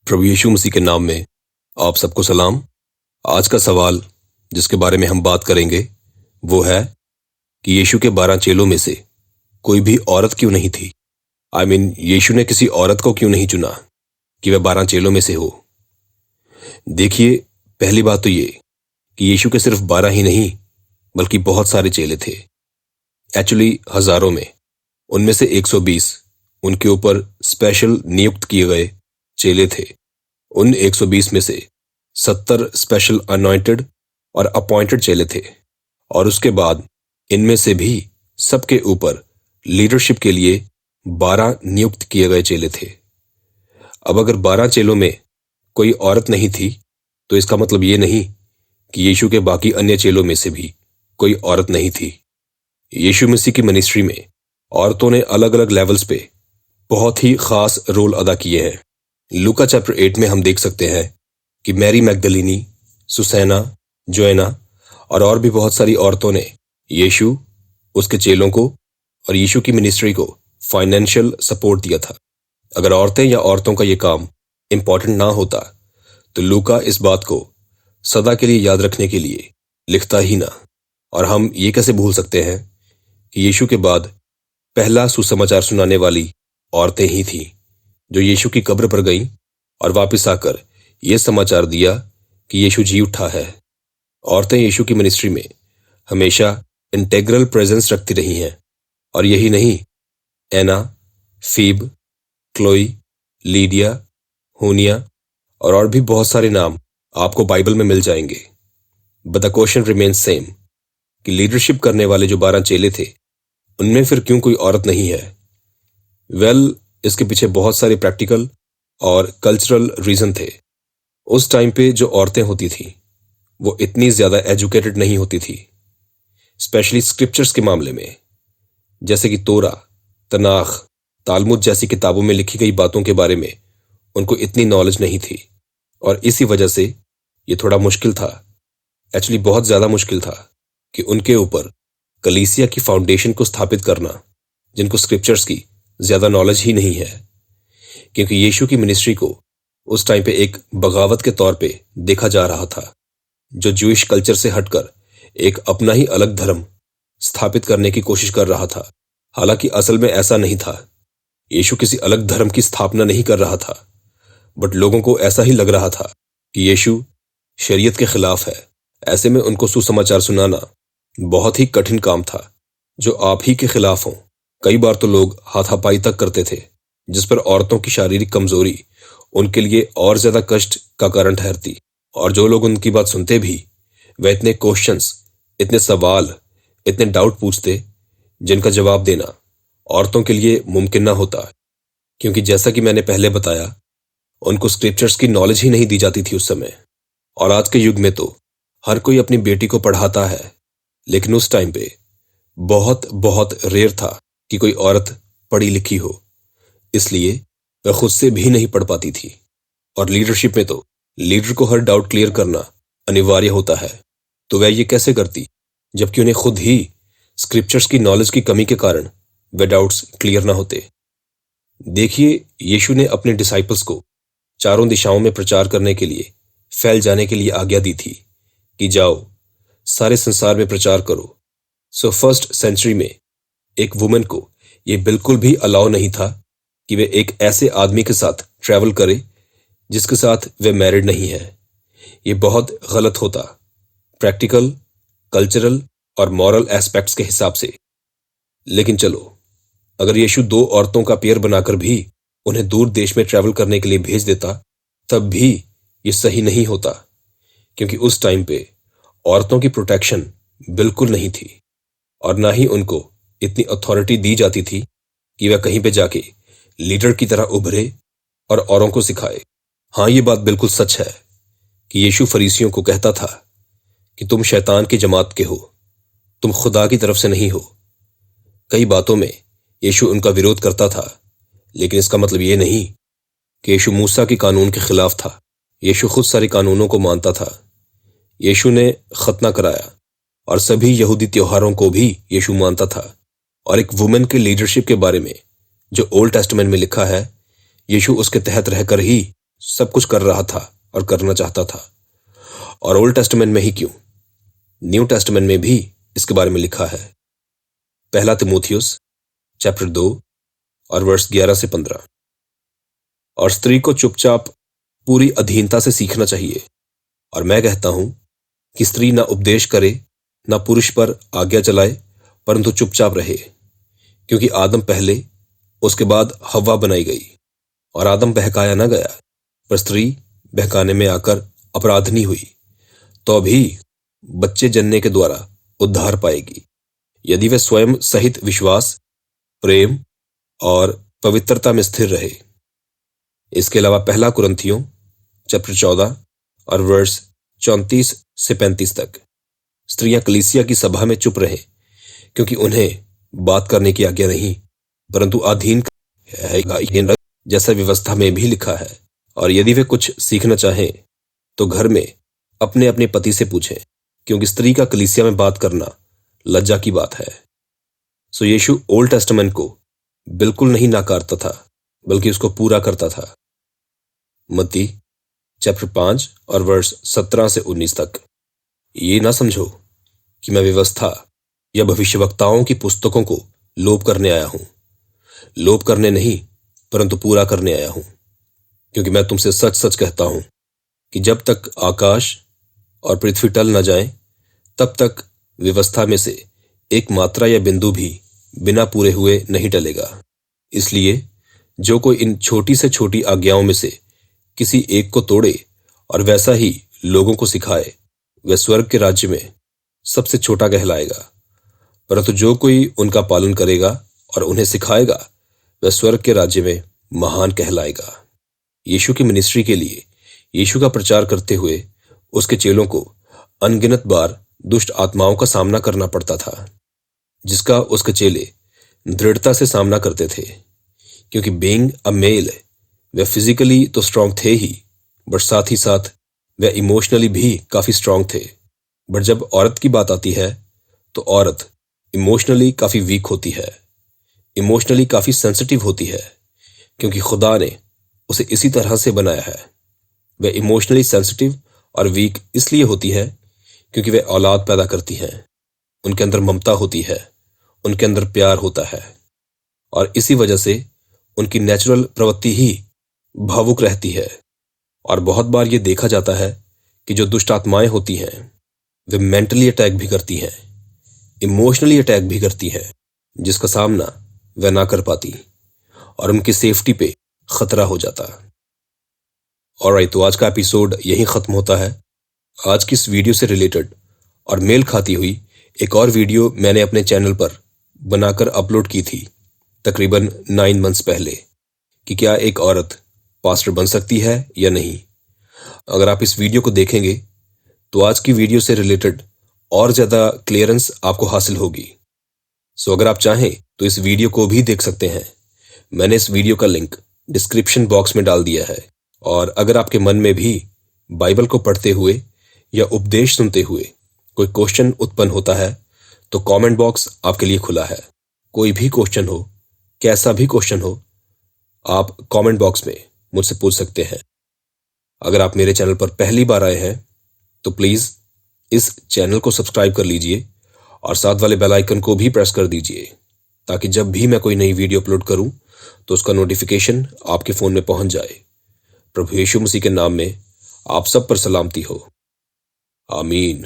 प्रभु यीशु मसीह के नाम में आप सबको सलाम। आज का सवाल जिसके बारे में हम बात करेंगे वो है कि यीशु के 12 चेलों में से कोई भी औरत क्यों नहीं थी। यीशु ने किसी औरत को क्यों नहीं चुना कि वह 12 चेलों में से हो। देखिए, पहली बात तो ये कि यीशु के सिर्फ 12 ही नहीं बल्कि बहुत सारे चेले थे। एक्चुअली हजारों में। उनमें से 120 उनके ऊपर स्पेशल नियुक्त किए गए चेले थे। उन 120 में से 70 स्पेशल अनॉइंटेड और अपॉइंटेड चेले थे, और उसके बाद इनमें से भी सबके ऊपर लीडरशिप के लिए 12 नियुक्त किए गए चेले थे। अब अगर 12 चेलों में कोई औरत नहीं थी तो इसका मतलब ये नहीं कि यीशु के बाकी अन्य चेलों में से भी कोई औरत नहीं थी। यीशु मसीह की मिनिस्ट्री में औरतों ने अलग अलग लेवल्स पे बहुत ही खास रोल अदा किए हैं। लूका चैप्टर 8 में हम देख सकते हैं कि मैरी मैगदलिनी, सुसैना, जोएना और भी बहुत सारी औरतों ने यीशु, उसके चेलों को और यीशु की मिनिस्ट्री को फाइनेंशियल सपोर्ट दिया था। अगर औरतें या औरतों का ये काम इंपॉर्टेंट ना होता तो लूका इस बात को सदा के लिए याद रखने के लिए लिखता ही ना। और हम ये कैसे भूल सकते हैं कि यीशु के बाद पहला सुसमाचार सुनाने वाली औरतें ही थीं जो यीशु की कब्र पर गईं और वापस आकर यह समाचार दिया कि यीशु जी उठा है। औरतें यीशु की मिनिस्ट्री में हमेशा इंटेग्रल प्रेजेंस रखती रही हैं। और यही नहीं, एना, फीब, क्लोई, लीडिया, होनिया और भी बहुत सारे नाम आपको बाइबल में मिल जाएंगे। But the question remains same कि लीडरशिप करने वाले जो 12 चेले थे उनमें फिर क्यों कोई औरत नहीं है। इसके पीछे बहुत सारे प्रैक्टिकल और कल्चरल रीजन थे। उस टाइम पे जो औरतें होती थी वो इतनी ज्यादा एजुकेटेड नहीं होती थी, स्पेशली स्क्रिप्चर्स के मामले में, जैसे कि तोरा, तनाख, तालमुद जैसी किताबों में लिखी गई बातों के बारे में उनको इतनी नॉलेज नहीं थी। और इसी वजह से ये थोड़ा मुश्किल था, एक्चुअली बहुत ज्यादा मुश्किल था कि उनके ऊपर कलीसिया की फाउंडेशन को स्थापित करना, जिनको स्क्रिप्चर्स की ज्यादा नॉलेज ही नहीं है। क्योंकि यीशु की मिनिस्ट्री को उस टाइम पे एक बगावत के तौर पे देखा जा रहा था, जो ज्यूइश कल्चर से हटकर एक अपना ही अलग धर्म स्थापित करने की कोशिश कर रहा था। हालांकि असल में ऐसा नहीं था। यीशु किसी अलग धर्म की स्थापना नहीं कर रहा था, बट लोगों को ऐसा ही लग रहा था कि यीशु शरीयत के खिलाफ है। ऐसे में उनको सुसमाचार सुनाना बहुत ही कठिन काम था, जो आप ही के खिलाफ हो। कई बार तो लोग हाथापाई तक करते थे, जिस पर औरतों की शारीरिक कमजोरी उनके लिए और ज्यादा कष्ट का कारण ठहरती। और जो लोग उनकी बात सुनते भी, वह इतने क्वेश्चंस, इतने सवाल, इतने डाउट पूछते जिनका जवाब देना औरतों के लिए मुमकिन ना होता। क्योंकि जैसा कि मैंने पहले बताया, उनको स्क्रिप्चर्स की नॉलेज ही नहीं दी जाती थी उस समय। और आज के युग में तो हर कोई अपनी बेटी को पढ़ाता है, लेकिन उस टाइम पे बहुत बहुत रेयर था कि कोई औरत पढ़ी लिखी हो, इसलिए वह खुद से भी नहीं पढ़ पाती थी। और लीडरशिप में तो लीडर को हर डाउट क्लियर करना अनिवार्य होता है। तो वह ये कैसे करती जबकि उन्हें खुद ही स्क्रिप्चर्स की नॉलेज की कमी के कारण वह डाउट्स क्लियर ना होते। देखिए, यीशु ने अपने डिसाइपल्स को चारों दिशाओं में प्रचार करने के लिए, फैल जाने के लिए आज्ञा दी थी कि जाओ, सारे संसार में प्रचार करो। सो फर्स्ट सेंचुरी में एक वुमन को यह बिल्कुल भी अलाउ नहीं था कि वे एक ऐसे आदमी के साथ ट्रैवल करे जिसके साथ वे मैरिड नहीं है। ये बहुत गलत होता, प्रैक्टिकल, कल्चरल और मॉरल एस्पेक्ट्स के हिसाब से। लेकिन चलो, अगर यीशु 2 औरतों का पेयर बनाकर भी उन्हें दूर देश में ट्रैवल करने के लिए भेज देता, तब भी ये सही नहीं होता। क्योंकि उस टाइम पे औरतों की प्रोटेक्शन बिल्कुल नहीं थी, और ना ही उनको इतनी अथॉरिटी दी जाती थी कि वह कहीं पे जाके लीडर की तरह उभरे और औरों को सिखाए। हाँ, ये बात बिल्कुल सच है कि यीशु फरीसियों को कहता था कि तुम शैतान की जमात के हो, तुम खुदा की तरफ से नहीं हो। कई बातों में यीशु उनका विरोध करता था, लेकिन इसका मतलब ये नहीं कि यीशु मूसा के कानून के खिलाफ था। यीशु खुद सारे कानूनों को मानता था। यीशु ने खतना कराया और सभी यहूदी त्योहारों को भी यीशु मानता था। और एक वुमेन के लीडरशिप के बारे में जो ओल्ड टेस्टामेंट में लिखा है, यीशु उसके तहत रहकर ही सब कुछ कर रहा था और करना चाहता था। और ओल्ड टेस्टामेंट में ही क्यों, न्यू टेस्टामेंट में भी इसके बारे में लिखा है। पहला तिमोथियुस चैप्टर 2 और वर्स 11 से 15। और स्त्री को चुपचाप पूरी अधीनता से सीखना चाहिए। और मैं कहता हूं कि स्त्री ना उपदेश करे, ना पुरुष पर आज्ञा चलाए, परंतु चुपचाप रहे, क्योंकि आदम पहले, उसके बाद हव्वा बनाई गई। और आदम बहकाया न गया, पर स्त्री बहकाने में आकर अपराधनी हुई। तो अभी बच्चे जन्ने के द्वारा उद्धार पाएगी, यदि वह स्वयं सहित विश्वास, प्रेम और पवित्रता में स्थिर रहे। इसके अलावा पहला कुरिन्थियों चैप्टर 14 और वर्स 34 से 35 तक, स्त्रियां कलीसिया की सभा में चुप रहें, क्योंकि उन्हें बात करने की आज्ञा नहीं, परंतु अधीन है, जैसा व्यवस्था में भी लिखा है। और यदि वे कुछ सीखना चाहें तो घर में अपने अपने पति से पूछें, क्योंकि स्त्री का कलीसिया में बात करना लज्जा की बात है। सो यीशु ओल्ड टेस्टामेंट को बिल्कुल नहीं नकारता था, बल्कि उसको पूरा करता था। मत्ती चैप्टर 5 और वर्स 17 से 19 तक। ये ना समझो कि मैं व्यवस्था या भविष्यवक्ताओं की पुस्तकों को लोप करने आया हूं। लोप करने नहीं, परंतु पूरा करने आया हूं। क्योंकि मैं तुमसे सच सच कहता हूं कि जब तक आकाश और पृथ्वी टल न जाए, तब तक व्यवस्था में से एक मात्रा या बिंदु भी बिना पूरे हुए नहीं टलेगा। इसलिए जो कोई इन छोटी से छोटी आज्ञाओं में से किसी एक को तोड़े और वैसा ही लोगों को सिखाए, वह स्वर्ग के राज्य में सबसे छोटा कहलाएगा। परंतु जो कोई उनका पालन करेगा और उन्हें सिखाएगा, वह स्वर्ग के राज्य में महान कहलाएगा। यीशु की मिनिस्ट्री के लिए यीशु का प्रचार करते हुए उसके चेलों को अनगिनत बार दुष्ट आत्माओं का सामना करना पड़ता था, जिसका उसके चेले दृढ़ता से सामना करते थे। क्योंकि बीइंग अ मेल, वे फिजिकली तो स्ट्रांग थे ही, बट साथ ही साथ वे इमोशनली भी काफी स्ट्रांग थे। बट जब औरत की बात आती है तो औरत इमोशनली काफी वीक होती है, इमोशनली काफी सेंसिटिव होती है, क्योंकि खुदा ने उसे इसी तरह से बनाया है। वह इमोशनली सेंसिटिव और वीक इसलिए होती है क्योंकि वे औलाद पैदा करती हैं। उनके अंदर ममता होती है, उनके अंदर प्यार होता है, और इसी वजह से उनकी नेचुरल प्रवृत्ति ही भावुक रहती है। और बहुत बार ये देखा जाता है कि जो दुष्ट आत्माएं होती हैं, वे मेंटली अटैक भी करती हैं, इमोशनली अटैक भी करती हैं, जिसका सामना वह ना कर पाती और उनकी सेफ्टी पे खतरा हो जाता। ऑलराइट, तो आज का एपिसोड यहीं खत्म होता है। आज की इस वीडियो से रिलेटेड और मेल खाती हुई एक और वीडियो मैंने अपने चैनल पर बनाकर अपलोड की थी तकरीबन 9 मंथ्स पहले, कि क्या एक औरत पास्टर बन सकती है या नहीं। अगर आप इस वीडियो को देखेंगे तो आज की वीडियो से रिलेटेड और ज्यादा क्लियरेंस आपको हासिल होगी। सो अगर आप चाहें तो इस वीडियो को भी देख सकते हैं। मैंने इस वीडियो का लिंक डिस्क्रिप्शन बॉक्स में डाल दिया है। और अगर आपके मन में भी बाइबल को पढ़ते हुए या उपदेश सुनते हुए कोई क्वेश्चन उत्पन्न होता है, तो कमेंट बॉक्स आपके लिए खुला है। कोई भी क्वेश्चन हो, कैसा भी क्वेश्चन हो, आप कमेंट बॉक्स में मुझसे पूछ सकते हैं। अगर आप मेरे चैनल पर पहली बार आए हैं तो प्लीज इस चैनल को सब्सक्राइब कर लीजिए और साथ वाले बेल आइकन को भी प्रेस कर दीजिए, ताकि जब भी मैं कोई नई वीडियो अपलोड करूं तो उसका नोटिफिकेशन आपके फोन में पहुंच जाए। प्रभु यीशु मसीह के नाम में आप सब पर सलामती हो। आमीन।